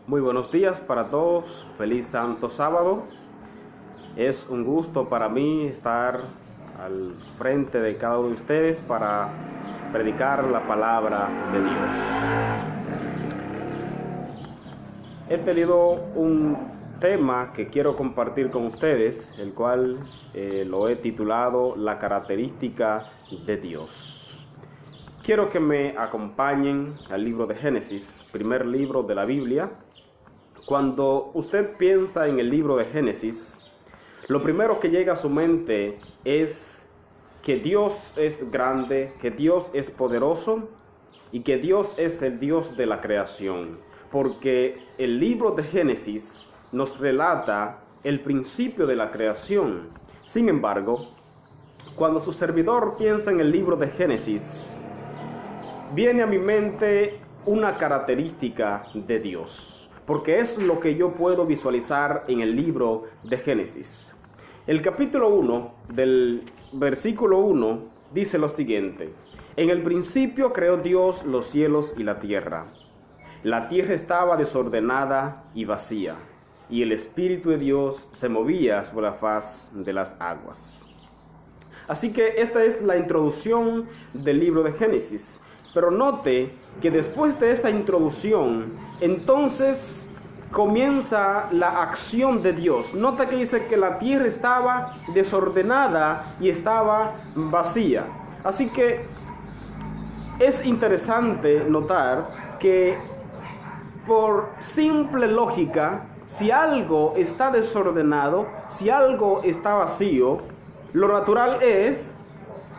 Muy buenos días para todos, feliz santo sábado. Es un gusto para mí estar al frente de cada uno de ustedes para predicar la palabra de Dios. He tenido un tema que quiero compartir con ustedes, el cual lo he titulado La característica de Dios. Quiero que me acompañen al libro de Génesis, primer libro de la Biblia. Cuando usted piensa en el libro de Génesis, lo primero que llega a su mente es que Dios es grande, que Dios es poderoso y que Dios es el Dios de la creación. Porque el libro de Génesis nos relata el principio de la creación. Sin embargo, cuando su servidor piensa en el libro de Génesis, viene a mi mente una característica de Dios, porque es lo que yo puedo visualizar en el libro de Génesis. El capítulo 1 del versículo 1 dice lo siguiente: En el principio creó Dios los cielos y la tierra. La tierra estaba desordenada y vacía, y el Espíritu de Dios se movía sobre la faz de las aguas. Así que esta es la introducción del libro de Génesis. Pero note que después de esta introducción, entonces comienza la acción de Dios. Nota que dice que la tierra estaba desordenada y estaba vacía. Así que es interesante notar que por simple lógica, si algo está desordenado, si algo está vacío, lo natural es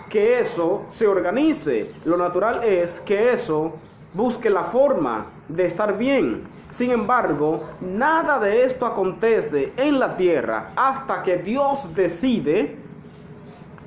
que eso se organice. Lo natural es que eso busque la forma de estar bien. Sin embargo, nada de esto acontece en la tierra hasta que Dios decide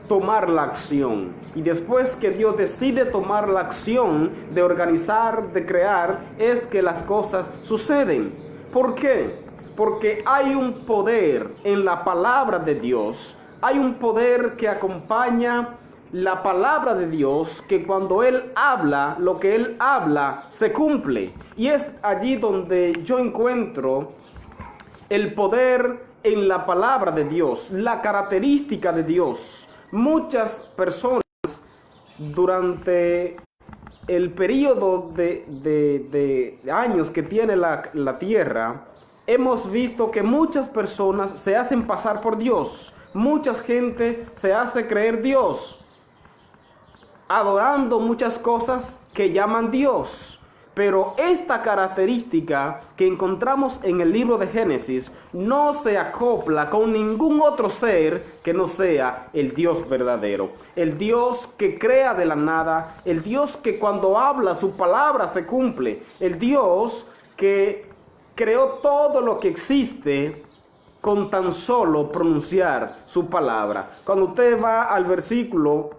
tomar la acción. Y después que Dios decide tomar la acción de organizar, de crear, es que las cosas suceden. ¿Por qué? Porque hay un poder en la palabra de Dios. Hay un poder que acompaña la palabra de Dios, que cuando Él habla, lo que Él habla se cumple. Y es allí donde yo encuentro el poder en la palabra de Dios, la característica de Dios. Muchas personas durante el periodo de años que tiene la tierra, hemos visto que muchas personas se hacen pasar por Dios. Mucha gente se hace creer Dios, adorando muchas cosas que llaman Dios. Pero esta característica que encontramos en el libro de Génesis no se acopla con ningún otro ser que no sea el Dios verdadero. El Dios que crea de la nada, el Dios que cuando habla su palabra se cumple, el Dios que creó todo lo que existe con tan solo pronunciar su palabra. Cuando usted va al versículo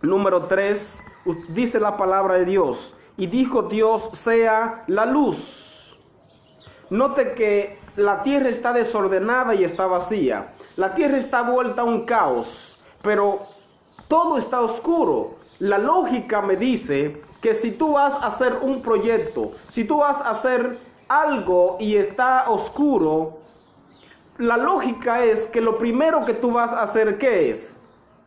número 3, dice la palabra de Dios: y dijo Dios, sea la luz. Note que la tierra está desordenada y está vacía. La tierra está vuelta a un caos, pero todo está oscuro. La lógica me dice que si tú vas a hacer un proyecto, si tú vas a hacer algo y está oscuro, la lógica es que lo primero que tú vas a hacer, ¿qué es?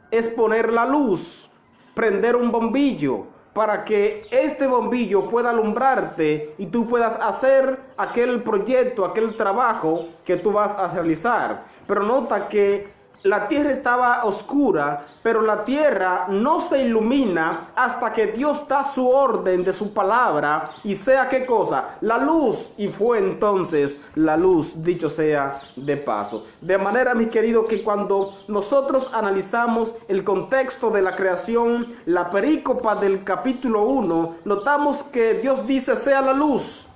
Es poner la luz, prender un bombillo, para que este bombillo pueda alumbrarte y tú puedas hacer aquel proyecto, aquel trabajo que tú vas a realizar. Pero nota que la tierra estaba oscura, pero la tierra no se ilumina hasta que Dios da su orden de su palabra y sea ¿qué cosa? La luz. Y fue entonces la luz, dicho sea de paso. De manera, mis queridos, que cuando nosotros analizamos el contexto de la creación, la perícopa del capítulo 1, notamos que Dios dice sea la luz.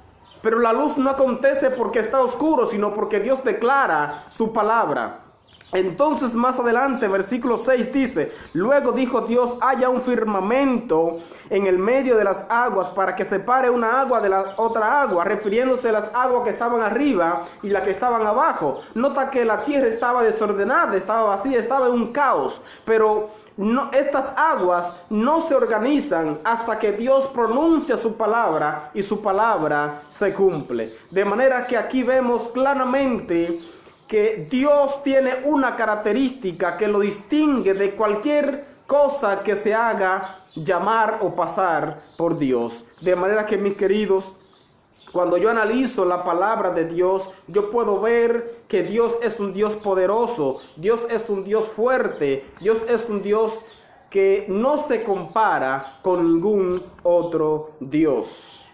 Pero la luz no acontece porque está oscuro, sino porque Dios declara su palabra. Entonces más adelante, versículo 6 dice: luego dijo Dios, haya un firmamento en el medio de las aguas para que separe una agua de la otra agua, refiriéndose a las aguas que estaban arriba y las que estaban abajo. Nota que la tierra estaba desordenada, estaba vacía, estaba en un caos, pero estas aguas no se organizan hasta que Dios pronuncia su palabra y su palabra se cumple. De manera que aquí vemos claramente que Dios tiene una característica que lo distingue de cualquier cosa que se haga llamar o pasar por Dios. De manera que, mis queridos, cuando yo analizo la palabra de Dios, yo puedo ver que Dios es un Dios poderoso, Dios es un Dios fuerte, Dios es un Dios que no se compara con ningún otro Dios.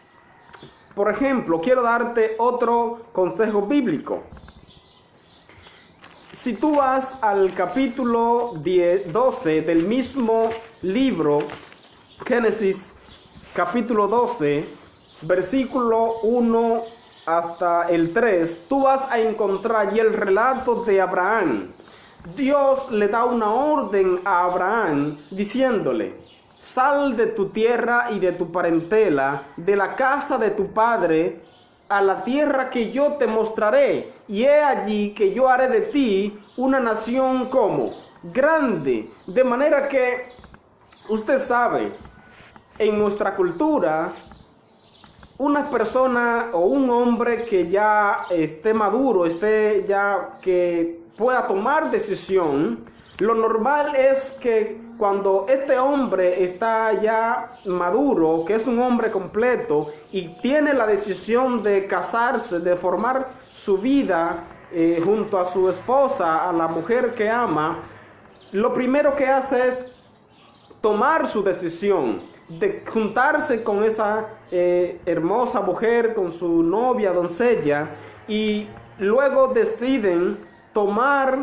Por ejemplo, quiero darte otro consejo bíblico. Si tú vas al capítulo 12 del mismo libro, Génesis capítulo 12, versículo 1 hasta el 3, tú vas a encontrar allí el relato de Abraham. Dios le da una orden a Abraham diciéndole: sal de tu tierra y de tu parentela, de la casa de tu padre, a la tierra que yo te mostraré, y he allí que yo haré de ti una nación como grande. De manera que usted sabe, en nuestra cultura, una persona o un hombre que ya esté maduro, que pueda tomar decisión, lo normal es que cuando este hombre está ya maduro, que es un hombre completo y tiene la decisión de casarse, de formar su vida junto a su esposa, a la mujer que ama, lo primero que hace es tomar su decisión de juntarse con esa hermosa mujer, con su novia, doncella, y luego deciden tomar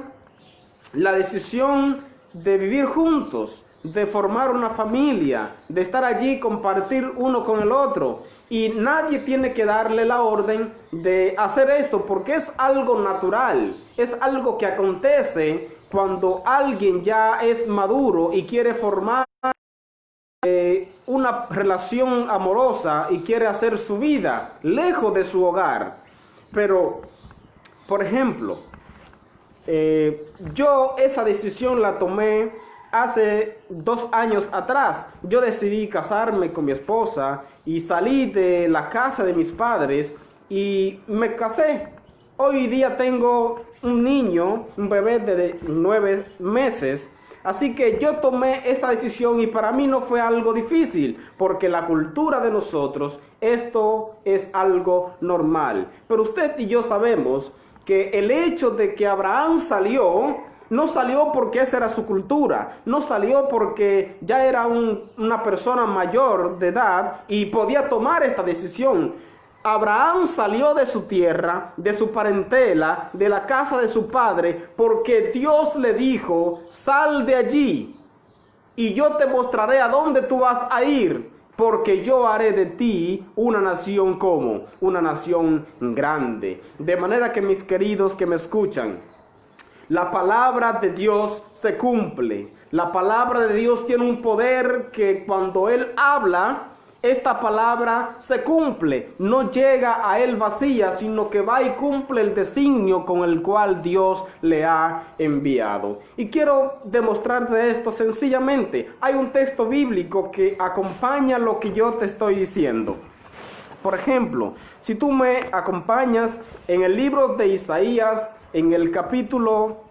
la decisión de vivir juntos, de formar una familia, de estar allí, compartir uno con el otro. Y nadie tiene que darle la orden de hacer esto, porque es algo natural, es algo que acontece cuando alguien ya es maduro y quiere formar una relación amorosa y quiere hacer su vida lejos de su hogar. Pero, por ejemplo, yo esa decisión la tomé hace 2 años atrás. Yo decidí casarme con mi esposa y salí de la casa de mis padres y me casé. Hoy día tengo un niño, un bebé de 9 meses. Así que yo tomé esta decisión y para mí no fue algo difícil, porque la cultura de nosotros, esto es algo normal. Pero usted y yo sabemos que el hecho de que Abraham no salió porque esa era su cultura, no salió porque ya era una persona mayor de edad y podía tomar esta decisión. Abraham salió de su tierra, de su parentela, de la casa de su padre, porque Dios le dijo: sal de allí y yo te mostraré a dónde tú vas a ir, porque yo haré de ti una nación como una nación grande. De manera que, mis queridos que me escuchan, la palabra de Dios se cumple. La palabra de Dios tiene un poder que cuando Él habla, esta palabra se cumple, no llega a él vacía, sino que va y cumple el designio con el cual Dios le ha enviado. Y quiero demostrarte esto sencillamente. Hay un texto bíblico que acompaña lo que yo te estoy diciendo. Por ejemplo, si tú me acompañas en el libro de Isaías, en el capítulo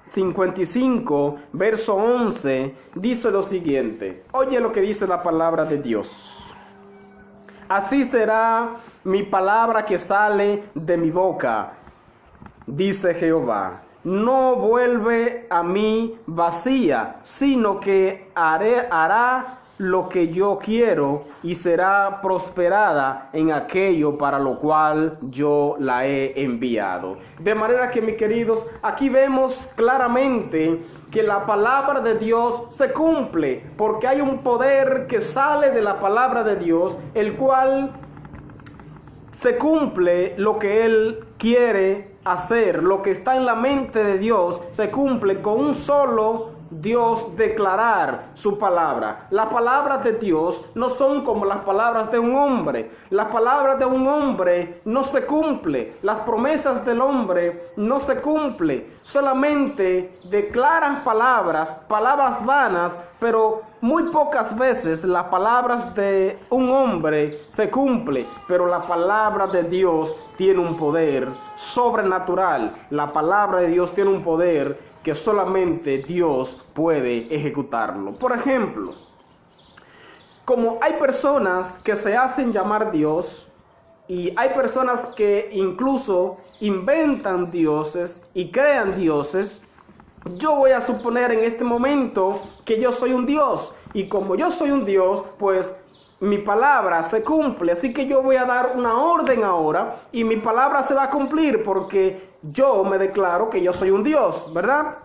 55, verso 11, dice lo siguiente. Oye lo que dice la palabra de Dios. Así será mi palabra que sale de mi boca, dice Jehová. No vuelve a mí vacía, sino que hará lo que yo quiero y será prosperada en aquello para lo cual yo la he enviado. De manera que, mis queridos, aquí vemos claramente que la palabra de Dios se cumple, porque hay un poder que sale de la palabra de Dios, el cual se cumple lo que Él quiere hacer. Lo que está en la mente de Dios se cumple con un solo Dios declarar su palabra. Las palabras de Dios no son como las palabras de un hombre. Las palabras de un hombre no se cumplen. Las promesas del hombre no se cumplen. Solamente declaran palabras vanas, pero muy pocas veces las palabras de un hombre se cumplen. Pero la palabra de Dios tiene un poder sobrenatural. La palabra de Dios tiene un poder que solamente Dios puede ejecutarlo. Por ejemplo, como hay personas que se hacen llamar Dios y hay personas que incluso inventan dioses y crean dioses, yo voy a suponer en este momento que yo soy un Dios, y como yo soy un Dios, pues mi palabra se cumple. Así que yo voy a dar una orden ahora y mi palabra se va a cumplir porque yo me declaro que yo soy un Dios, ¿verdad?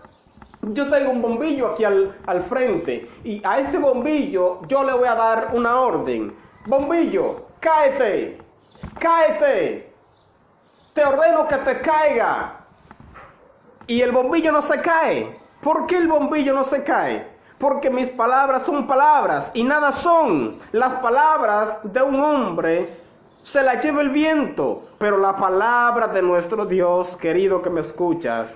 Yo tengo un bombillo aquí al frente y a este bombillo yo le voy a dar una orden. Bombillo, cáete, cáete, te ordeno que te caiga. Y el bombillo no se cae. ¿Por qué el bombillo no se cae? Porque mis palabras son palabras y nada son. Las palabras de un hombre se las lleva el viento, pero la palabra de nuestro Dios, querido que me escuchas,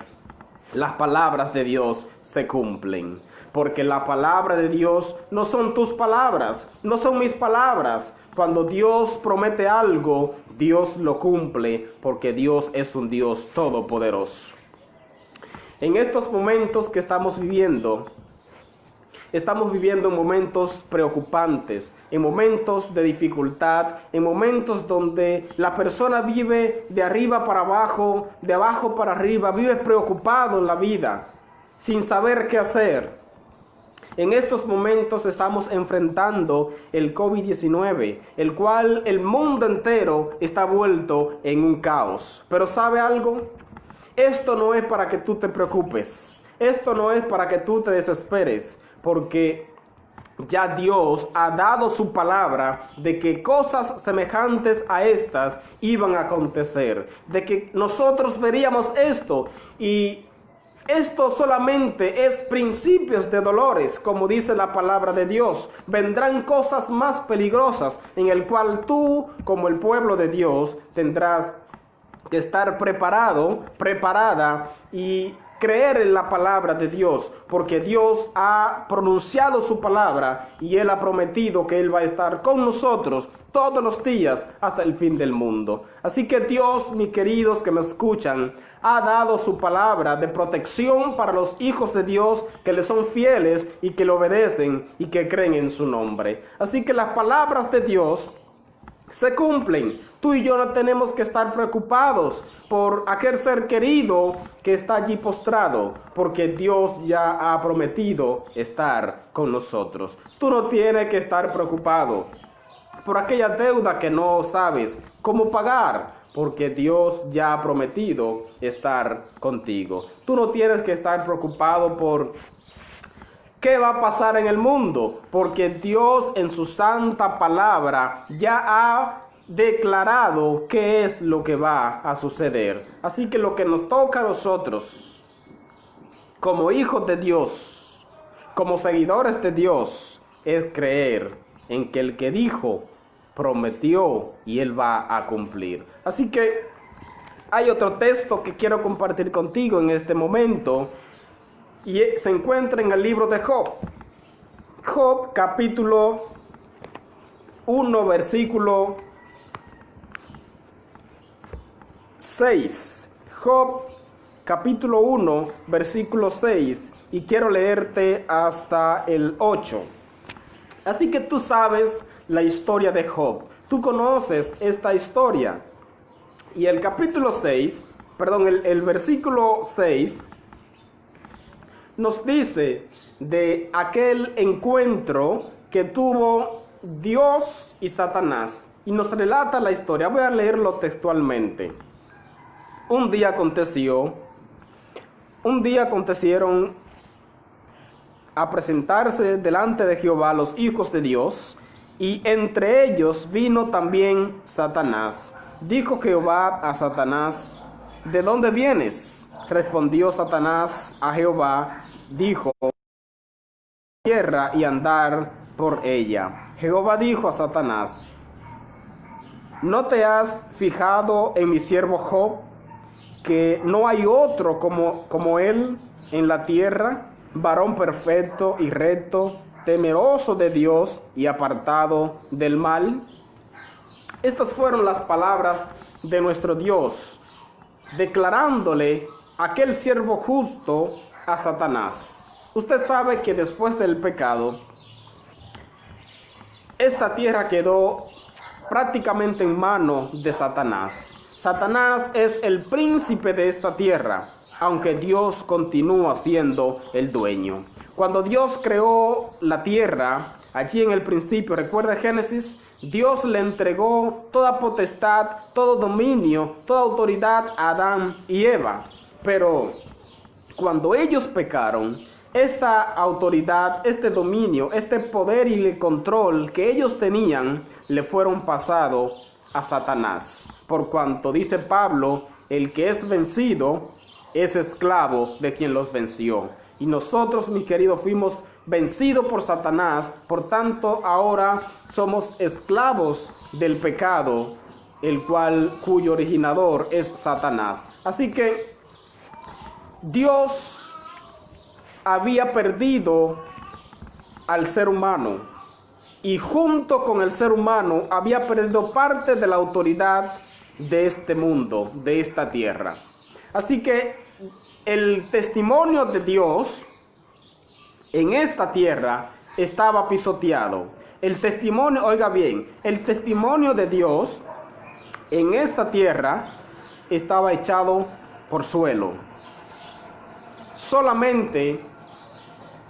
las palabras de Dios se cumplen. Porque la palabra de Dios no son tus palabras, no son mis palabras. Cuando Dios promete algo, Dios lo cumple, porque Dios es un Dios todopoderoso. En estos momentos que estamos viviendo momentos preocupantes, en momentos de dificultad, en momentos donde la persona vive de arriba para abajo, de abajo para arriba, vive preocupado en la vida, sin saber qué hacer. En estos momentos estamos enfrentando el COVID-19, el cual el mundo entero está vuelto en un caos. Pero ¿sabe algo? Esto no es para que tú te preocupes, esto no es para que tú te desesperes, porque ya Dios ha dado su palabra de que cosas semejantes a estas iban a acontecer, de que nosotros veríamos esto, y esto solamente es principios de dolores, como dice la palabra de Dios. Vendrán cosas más peligrosas en el cual tú, como el pueblo de Dios, tendrás que estar preparado, preparada y creer en la palabra de Dios, porque Dios ha pronunciado su palabra y Él ha prometido que Él va a estar con nosotros todos los días hasta el fin del mundo. Así que Dios, mis queridos que me escuchan, ha dado su palabra de protección para los hijos de Dios que le son fieles y que le obedecen y que creen en su nombre. Así que las palabras de Dios se cumplen. Tú y yo no tenemos que estar preocupados por aquel ser querido que está allí postrado, porque Dios ya ha prometido estar con nosotros. Tú no tienes que estar preocupado por aquella deuda que no sabes cómo pagar, porque Dios ya ha prometido estar contigo. Tú no tienes que estar preocupado por ¿qué va a pasar en el mundo? Porque Dios en su santa palabra ya ha declarado qué es lo que va a suceder. Así que lo que nos toca a nosotros, como hijos de Dios, como seguidores de Dios, es creer en que el que dijo, prometió y Él va a cumplir. Así que hay otro texto que quiero compartir contigo en este momento, y se encuentra en el libro de Job. Job capítulo 1 versículo 6. Job capítulo 1 versículo 6. Y quiero leerte hasta el 8. Así que tú sabes la historia de Job. Tú conoces esta historia. Y el capítulo 6, el versículo 6 nos dice de aquel encuentro que tuvo Dios y Satanás, y nos relata la historia. Voy a leerlo textualmente. Un día acontecieron a presentarse delante de Jehová los hijos de Dios, y entre ellos vino también Satanás. Dijo Jehová a Satanás: ¿de dónde vienes? Respondió Satanás a Jehová, dijo: tierra y andar por ella. Jehová dijo a Satanás: ¿no te has fijado en mi siervo Job, que no hay otro como él en la tierra, varón perfecto y recto, temeroso de Dios y apartado del mal? Estas fueron las palabras de nuestro Dios, declarándole aquel siervo justo a Satanás. Usted sabe que después del pecado, esta tierra quedó prácticamente en manos de Satanás. Satanás es el príncipe de esta tierra, aunque Dios continúa siendo el dueño. Cuando Dios creó la tierra, allí en el principio, recuerda Génesis, Dios le entregó toda potestad, todo dominio, toda autoridad a Adán y Eva. Pero cuando ellos pecaron, esta autoridad, este dominio, este poder y el control que ellos tenían, le fueron pasados a Satanás. Por cuanto dice Pablo, el que es vencido es esclavo de quien los venció. Y nosotros, mis queridos, fuimos vencidos por Satanás. Por tanto, ahora somos esclavos del pecado, cuyo originador es Satanás. Así que Dios había perdido al ser humano, y junto con el ser humano había perdido parte de la autoridad de este mundo, de esta tierra. Así que el testimonio de Dios en esta tierra estaba pisoteado. El testimonio, oiga bien, el testimonio de Dios en esta tierra estaba echado por suelo. Solamente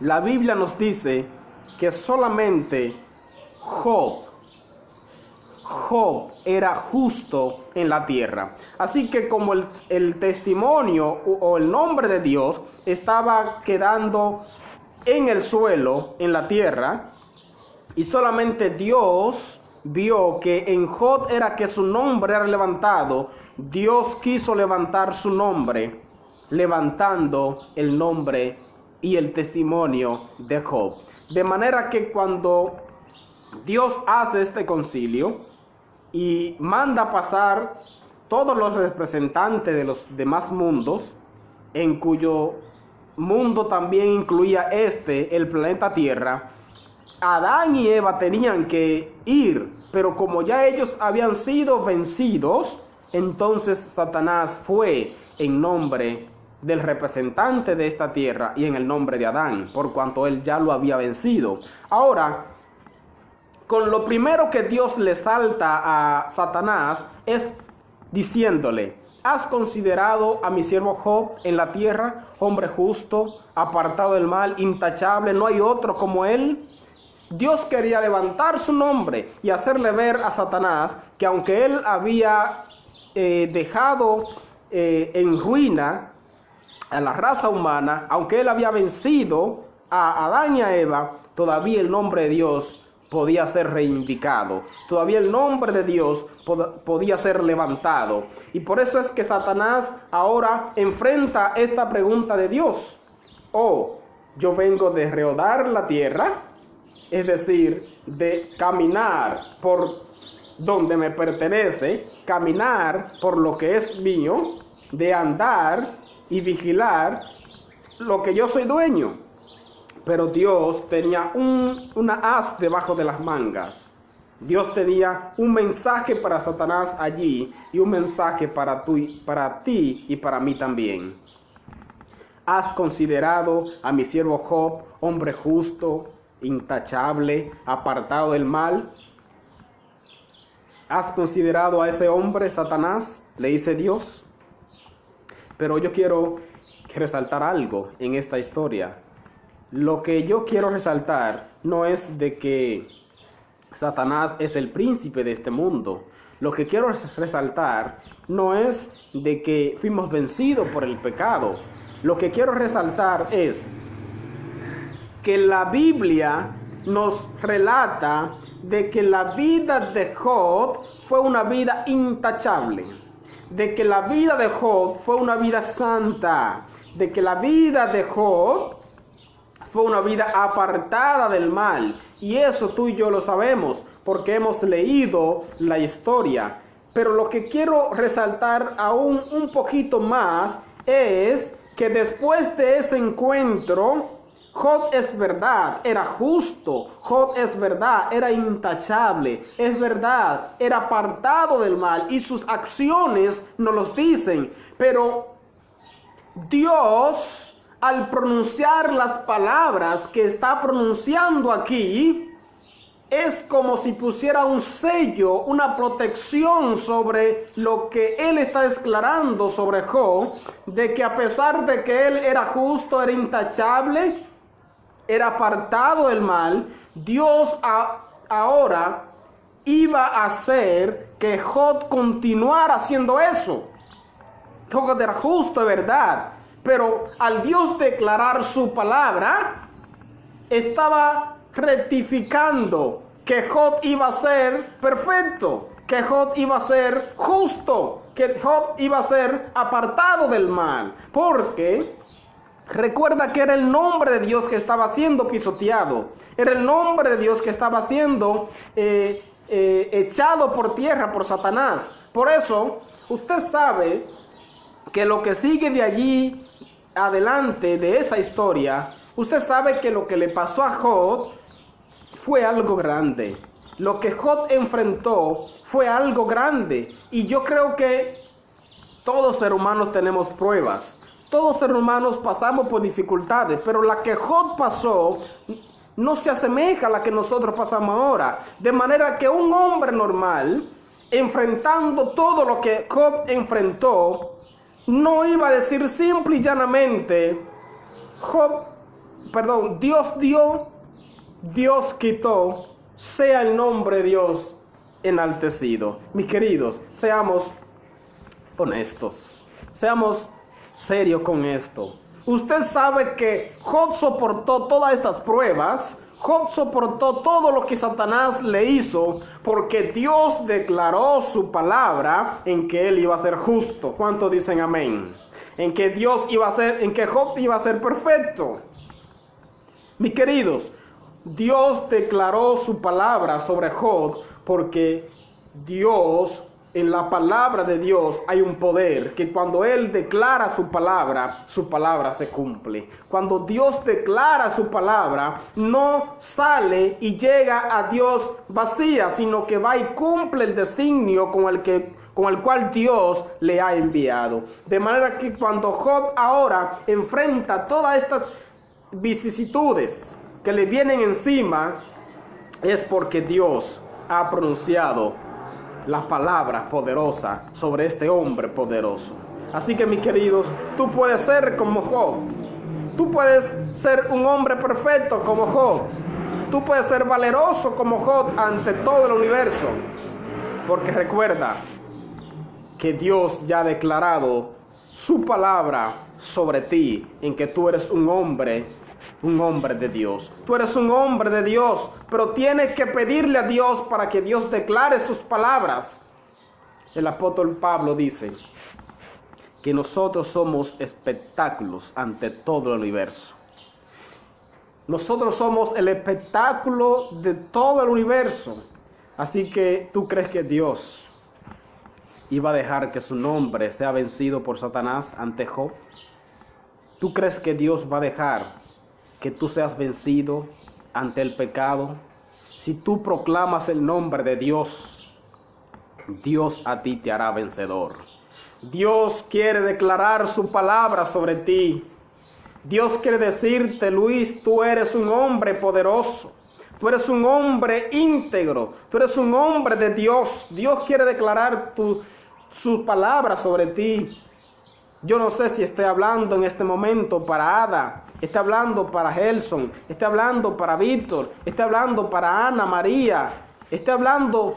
la Biblia nos dice que solamente Job era justo en la tierra. Así que como el testimonio o el nombre de Dios estaba quedando en el suelo, en la tierra, y solamente Dios vio que en Job era que su nombre era levantado, Dios quiso levantar su nombre, levantando el nombre y el testimonio de Job. De manera que cuando Dios hace este concilio y manda pasar todos los representantes de los demás mundos, en cuyo mundo también incluía el planeta Tierra, Adán y Eva tenían que ir, pero como ya ellos habían sido vencidos, entonces Satanás fue en nombre del representante de esta tierra y en el nombre de Adán, por cuanto él ya lo había vencido. Ahora, con lo primero que Dios le salta a Satanás es diciéndole: ¿has considerado a mi siervo Job en la tierra, hombre justo, apartado del mal, intachable, no hay otro como él? Dios quería levantar su nombre y hacerle ver a Satanás que aunque él había dejado en ruina a la raza humana, aunque él había vencido a Adán y a Eva, todavía el nombre de Dios podía ser reivindicado, todavía el nombre de Dios podía ser levantado. Y por eso es que Satanás ahora enfrenta esta pregunta de Dios: yo vengo de rehodar la tierra, es decir, de caminar por donde me pertenece, caminar por lo que es mío, de andar y vigilar lo que yo soy dueño. Pero Dios tenía una as debajo de las mangas. Dios tenía un mensaje para Satanás allí y un mensaje para ti y para mí también. ¿Has considerado a mi siervo Job, hombre justo, intachable, apartado del mal? ¿Has considerado a ese hombre, Satanás? Le dice Dios. Pero yo quiero resaltar algo en esta historia. Lo que yo quiero resaltar no es de que Satanás es el príncipe de este mundo. Lo que quiero resaltar no es de que fuimos vencidos por el pecado. Lo que quiero resaltar es que la Biblia nos relata de que la vida de Job fue una vida intachable, de que la vida de Job fue una vida santa, de que la vida de Job fue una vida apartada del mal. Y eso tú y yo lo sabemos porque hemos leído la historia. Pero lo que quiero resaltar aún un poquito más es que después de ese encuentro, Job es verdad, era justo. Job es verdad, era intachable. Es verdad, era apartado del mal. Y sus acciones nos los dicen. Pero Dios, al pronunciar las palabras que está pronunciando aquí, es como si pusiera un sello, una protección sobre lo que él está declarando sobre Job, de que a pesar de que él era justo, era intachable, era apartado del mal, Dios ahora iba a hacer que Job continuara haciendo eso. Job era justo, de verdad, pero al Dios declarar su palabra, estaba rectificando que Job iba a ser perfecto, que Job iba a ser justo, que Job iba a ser apartado del mal, porque recuerda que era el nombre de Dios que estaba siendo pisoteado, era el nombre de Dios que estaba siendo echado por tierra por Satanás. Por eso, usted sabe que lo que sigue de allí adelante de esta historia, usted sabe que lo que le pasó a Job fue algo grande. Lo que Job enfrentó fue algo grande. Y yo creo que todos seres humanos tenemos pruebas. Todos seres humanos pasamos por dificultades. Pero la que Job pasó no se asemeja a la que nosotros pasamos ahora. De manera que un hombre normal, enfrentando todo lo que Job enfrentó, no iba a decir simple y llanamente, Dios dio, Dios quitó, sea el nombre de Dios enaltecido. Mis queridos, seamos honestos, seamos serios con esto. Usted sabe que Job soportó todas estas pruebas, Job soportó todo lo que Satanás le hizo, porque Dios declaró su palabra en que él iba a ser justo. ¿Cuántos dicen amén? En que Job iba a ser perfecto. Mis queridos, Dios declaró su palabra sobre Job porque Dios, en la palabra de Dios hay un poder que cuando Él declara su palabra se cumple. Cuando Dios declara su palabra, no sale y llega a Dios vacía, sino que va y cumple el designio con el cual Dios le ha enviado. De manera que cuando Job ahora enfrenta todas estas vicisitudes que le vienen encima, es porque Dios ha pronunciado la palabra poderosa sobre este hombre poderoso. Así que mis queridos, tú puedes ser como Job. Tú puedes ser un hombre perfecto como Job. Tú puedes ser valeroso como Job ante todo el universo. Porque recuerda que Dios ya ha declarado su palabra sobre ti, en que tú eres un hombre de Dios. Tú eres un hombre de Dios, pero tienes que pedirle a Dios para que Dios declare sus palabras. El apóstol Pablo dice que nosotros somos espectáculos ante todo el universo. Nosotros somos el espectáculo de todo el universo. Así que tú crees que Dios iba a dejar que su nombre sea vencido por Satanás ante Job. ¿Tú crees que Dios va a dejar que tú seas vencido ante el pecado? Si tú proclamas el nombre de Dios, Dios a ti te hará vencedor. Dios quiere declarar su palabra sobre ti. Dios quiere decirte: Luis, tú eres un hombre poderoso. Tú eres un hombre íntegro. Tú eres un hombre de Dios. Dios quiere declarar su palabra sobre ti. Yo no sé si esté hablando en este momento para Ada, esté hablando para Gelson, esté hablando para Víctor, esté hablando para Ana María, esté hablando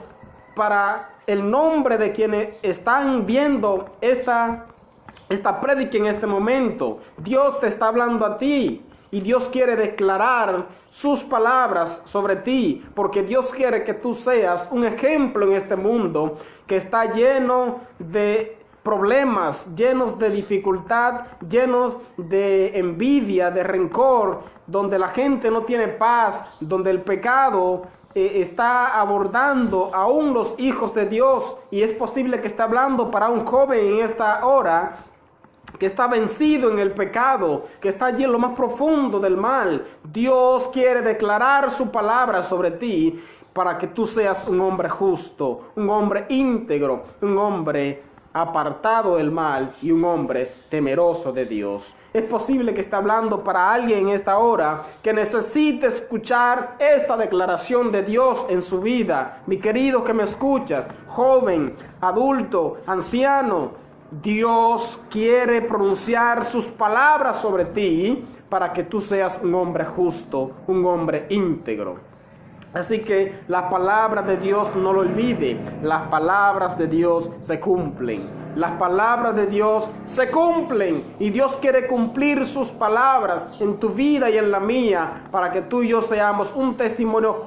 para el nombre de quienes están viendo esta prédica en este momento. Dios te está hablando a ti y Dios quiere declarar sus palabras sobre ti, porque Dios quiere que tú seas un ejemplo en este mundo que está lleno de problemas, llenos de dificultad, llenos de envidia, de rencor, donde la gente no tiene paz, donde el pecado está abordando aún los hijos de Dios, y es posible que esté hablando para un joven en esta hora que está vencido en el pecado, que está allí en lo más profundo del mal. Dios quiere declarar su palabra sobre ti para que tú seas un hombre justo, un hombre íntegro, un hombre apartado del mal y un hombre temeroso de Dios. Es posible que esté hablando para alguien en esta hora que necesite escuchar esta declaración de Dios en su vida. Mi querido que me escuchas, joven, adulto, anciano, Dios quiere pronunciar sus palabras sobre ti para que tú seas un hombre justo, un hombre íntegro. Así que la palabra de Dios no lo olvide. Las palabras de Dios se cumplen. Las palabras de Dios se cumplen. Y Dios quiere cumplir sus palabras en tu vida y en la mía, para que tú y yo seamos un testimonio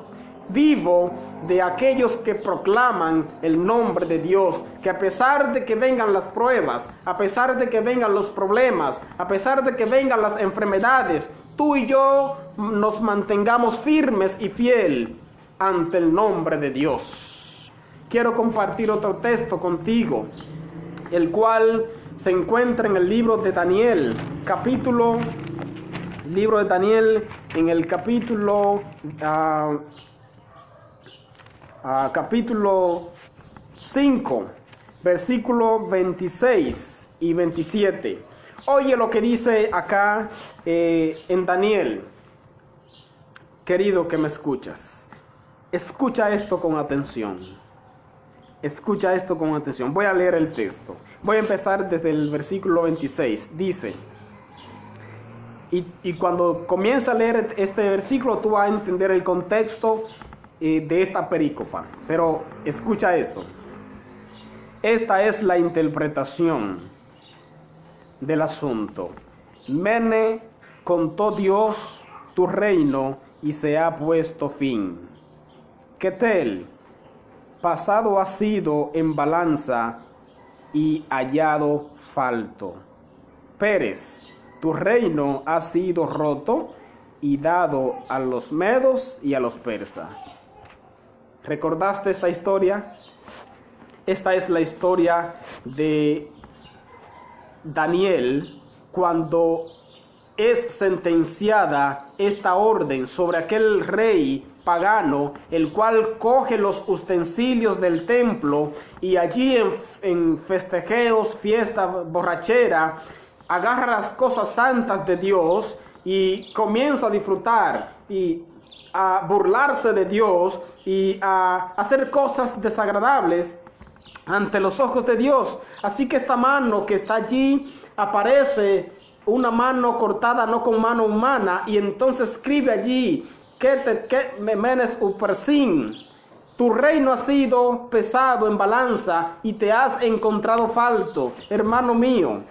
vivo de aquellos que proclaman el nombre de Dios, que a pesar de que vengan las pruebas, a pesar de que vengan los problemas, a pesar de que vengan las enfermedades, tú y yo nos mantengamos firmes y fiel ante el nombre de Dios. Quiero compartir otro texto contigo, el cual se encuentra en el libro de Daniel, en el capítulo 5, versículos 26 y 27. Oye lo que dice acá en Daniel. Querido que me escuchas, escucha esto con atención. Escucha esto con atención. Voy a leer el texto. Voy a empezar desde el versículo 26. Dice, y cuando comienza a leer este versículo, tú vas a entender el contexto de esta perícopa. Pero escucha esto. Esta es la interpretación del asunto. Mene, contó Dios tu reino y se ha puesto fin. Ketel, pasado ha sido en balanza y hallado falto. Pérez, tu reino ha sido roto y dado a los medos y a los persas. ¿Recordaste esta historia? Esta es la historia de Daniel cuando es sentenciada esta orden sobre aquel rey pagano, el cual coge los utensilios del templo y allí en festejeos, fiesta, borrachera, agarra las cosas santas de Dios y comienza a disfrutar y a burlarse de Dios y a hacer cosas desagradables ante los ojos de Dios. Así que esta mano que está allí, aparece una mano cortada no con mano humana, y entonces escribe allí, que menes upersin, tu reino ha sido pesado en balanza y te has encontrado falto. Hermano mío,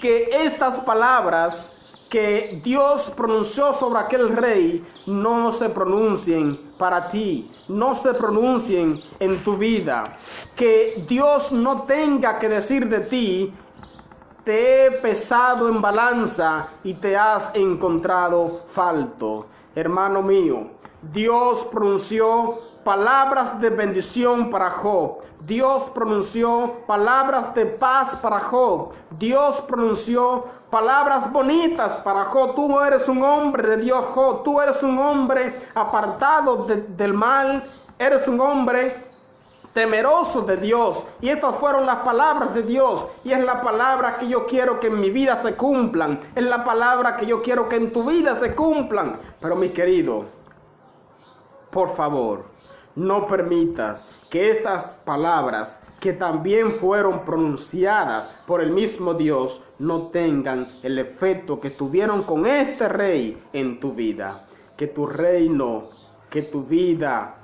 que estas palabras que Dios pronunció sobre aquel rey no se pronuncien para ti, no se pronuncien en tu vida. Que Dios no tenga que decir de ti, te he pesado en balanza y te has encontrado falto. Hermano mío, Dios pronunció palabras de bendición para Job. Dios pronunció palabras de paz para Job. Dios pronunció palabras bonitas para Job. Tú eres un hombre de Dios, Job. Tú eres un hombre apartado del mal. Eres un hombre temeroso de Dios. Y estas fueron las palabras de Dios. Y es la palabra que yo quiero que en mi vida se cumplan. Es la palabra que yo quiero que en tu vida se cumplan. Pero mi querido, por favor, no permitas que estas palabras, que también fueron pronunciadas por el mismo Dios, no tengan el efecto que tuvieron con este rey en tu vida. Que tu reino, que tu vida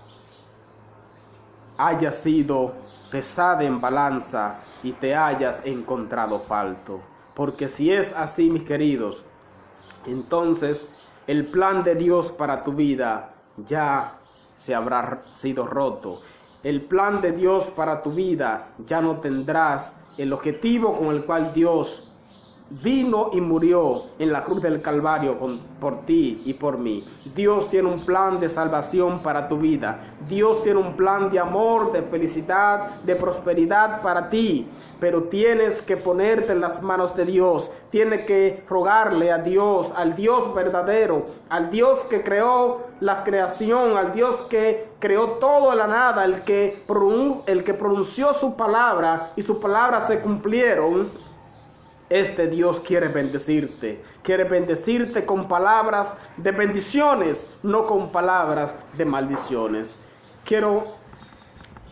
haya sido pesada en balanza y te hayas encontrado falto. Porque si es así, mis queridos, entonces el plan de Dios para tu vida ya se habrá sido roto. El plan de Dios para tu vida ya no tendrás el objetivo con el cual Dios vino y murió en la cruz del Calvario por ti y por mí. Dios tiene un plan de salvación para tu vida. Dios tiene un plan de amor, de felicidad, de prosperidad para ti. Pero tienes que ponerte en las manos de Dios. Tienes que rogarle a Dios, al Dios verdadero, al Dios que creó la creación, al Dios que creó todo de la nada, el que pronunció su palabra y sus palabras se cumplieron. Este Dios quiere bendecirte con palabras de bendiciones, no con palabras de maldiciones. Quiero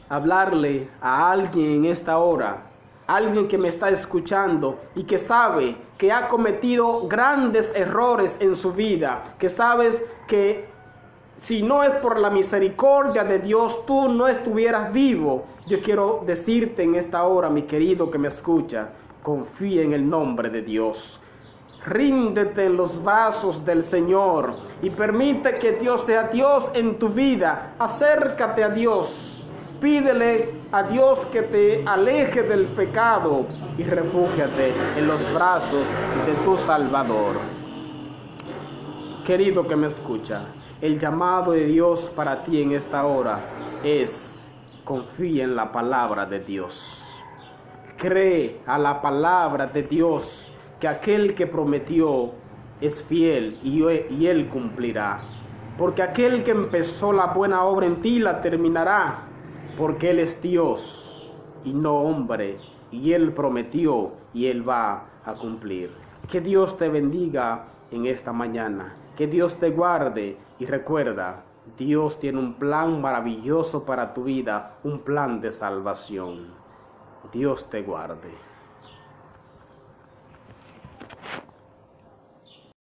hablarle a alguien en esta hora, alguien que me está escuchando y que sabe que ha cometido grandes errores en su vida, que sabes que si no es por la misericordia de Dios, tú no estuvieras vivo. Yo quiero decirte en esta hora, mi querido que me escucha, confía en el nombre de Dios. Ríndete en los brazos del Señor y permite que Dios sea Dios en tu vida. Acércate a Dios. Pídele a Dios que te aleje del pecado y refúgiate en los brazos de tu Salvador. Querido que me escucha, el llamado de Dios para ti en esta hora es: confía en la palabra de Dios. Cree a la palabra de Dios, que aquel que prometió es fiel y Él cumplirá. Porque aquel que empezó la buena obra en ti la terminará, porque Él es Dios y no hombre, y Él prometió y Él va a cumplir. Que Dios te bendiga en esta mañana, que Dios te guarde y recuerda, Dios tiene un plan maravilloso para tu vida, un plan de salvación. Dios te guarde.